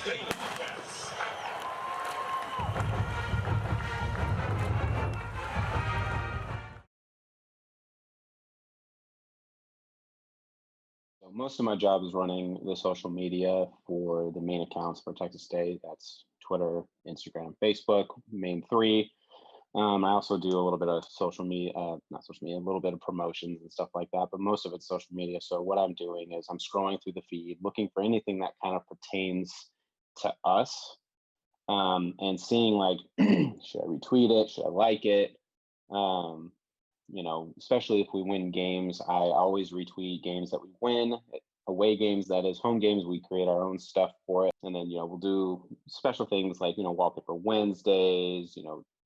So most of my job is running the social media for the main accounts for Texas State. That's Twitter, Instagram, Facebook, main three. I also do a little bit of social media, not social media, a little bit of promotions and stuff like that, but most of it's social media. So what I'm doing is I'm scrolling through the feed, looking for anything that kind of pertains to us, and seeing like, should I retweet it? Should I like it? Um, Especially if we win games, I always retweet games that we win. Away games, that is, home games, we create our own stuff for it. And then, we'll do special things like, wallpaper Wednesdays,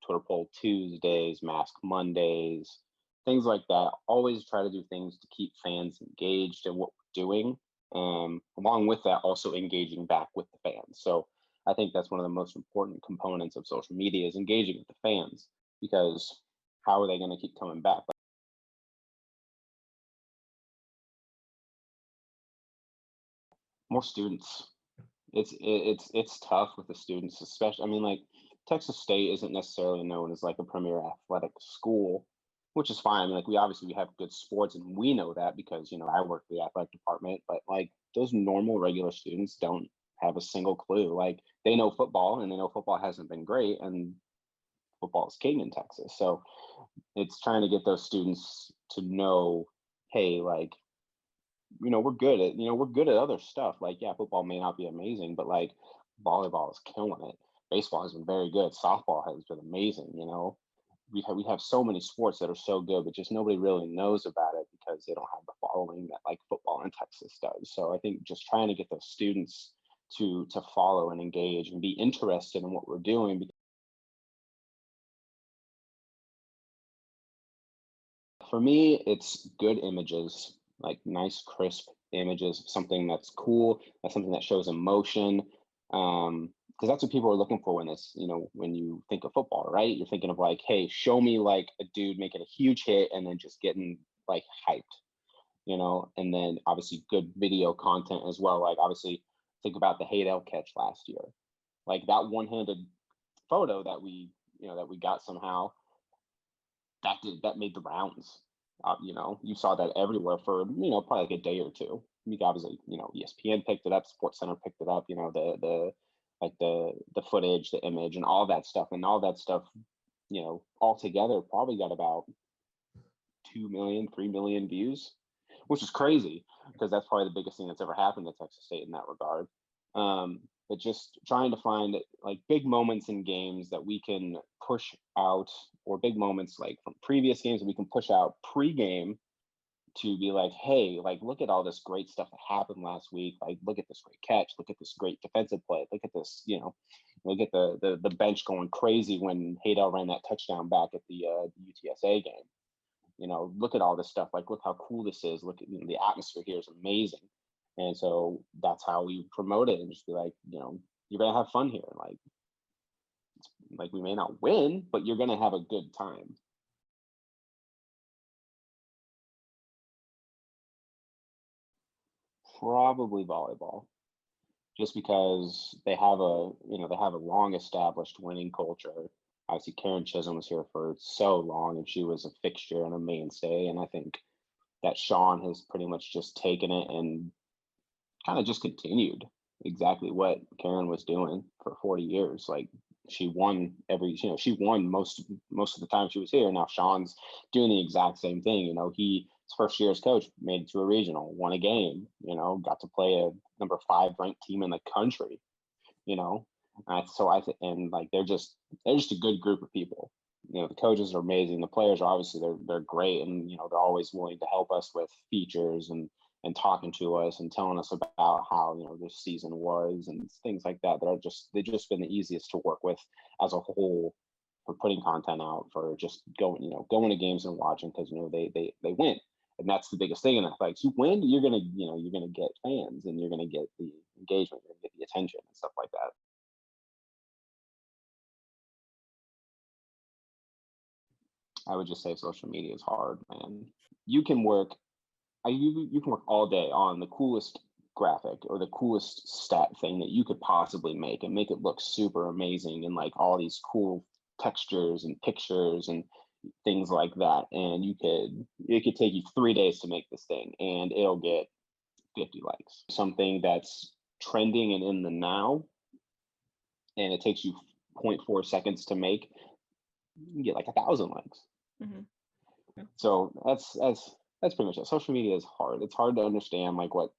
Twitter poll Tuesdays, mask Mondays, things like that. Always try to do things to keep fans engaged in what we're doing. Along with that, also engaging back with the fans. So I think that's one of the most important components of social media is engaging with the fans, because how are they going to keep coming back? More students. It's tough with the students, especially. I mean, like Texas State isn't necessarily known as like a premier athletic school, which is fine. I mean, like we have good sports, and we know that because I work for the athletic department. But like those normal regular students don't have a single clue. Like they know football, and they know football hasn't been great, and football is king in Texas. So it's trying to get those students to know, hey, like we're good at other stuff. Like, yeah, football may not be amazing, but like volleyball is killing it. Baseball has been very good. Softball has been amazing. We have so many sports that are so good, but just nobody really knows about it because they don't have the following that like football in Texas does. So I think just trying to get those students to follow and engage and be interested in what we're doing. For me, it's good images, like nice, crisp images, something that's cool, that's something that shows emotion. Because that's what people are looking for when you think of football, right? You're thinking of like, hey, show me like a dude making a huge hit and then just getting like hyped, and then obviously good video content as well. Like obviously think about the Haydel catch last year. Like that one-handed photo that we got somehow, that made the rounds. You saw that everywhere for probably like a day or two. Obviously, ESPN picked it up, Sports Center picked it up. The footage, the image, and all that stuff, all together probably got about 2 million, 3 million views, which is crazy because that's probably the biggest thing that's ever happened to Texas State in that regard. But just trying to find like big moments in games that we can push out, or big moments like from previous games that we can push out pre-game to be like, hey, like look at all this great stuff that happened last week. Like look at this great catch, look at this great defensive play, look at this, look at the bench going crazy when Haydel ran that touchdown back at the UTSA game. Look at all this stuff. Like, look how cool this is. Look at the atmosphere here is amazing. And so that's how we promote it and just be like, you're gonna have fun here. Like we may not win, but you're gonna have a good time. Probably volleyball, just because they have a long established winning culture. Obviously, Karen Chisholm was here for so long, and she was a fixture and a mainstay. And I think that Sean has pretty much just taken it and kind of just continued exactly what Karen was doing for 40 years. Like she won most of the time she was here. Now Sean's doing the exact same thing. His first year as coach made it to a regional, won a game, got to play a number 5 ranked team in the country, you know. And like they're just a good group of people. The coaches are amazing. The players are obviously they're great, and they're always willing to help us with features and talking to us and telling us about how this season was and things like that. They've just been the easiest to work with as a whole, for putting content out, for just going to games and watching, because they win. And that's the biggest thing in athletics. You win, you're gonna get fans, and you're gonna get the engagement, you're gonna get the attention and stuff like that. I would just say social media is hard, man. You can work you can work all day on the coolest graphic or the coolest stat thing that you could possibly make and make it look super amazing and like all these cool textures and pictures and things like that. And it could take you 3 days to make this thing and it'll get 50 likes. Something that's trending and in the now, and it takes you zero point 0.4 seconds to make, you can get like 1,000 likes. Mhm. So that's pretty much it. Social media is hard. It's hard to understand like what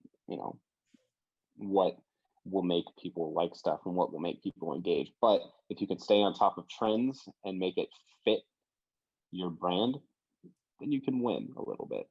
will make people like stuff and what will make people engage. But if you can stay on top of trends and make it fit your brand, then you can win a little bit.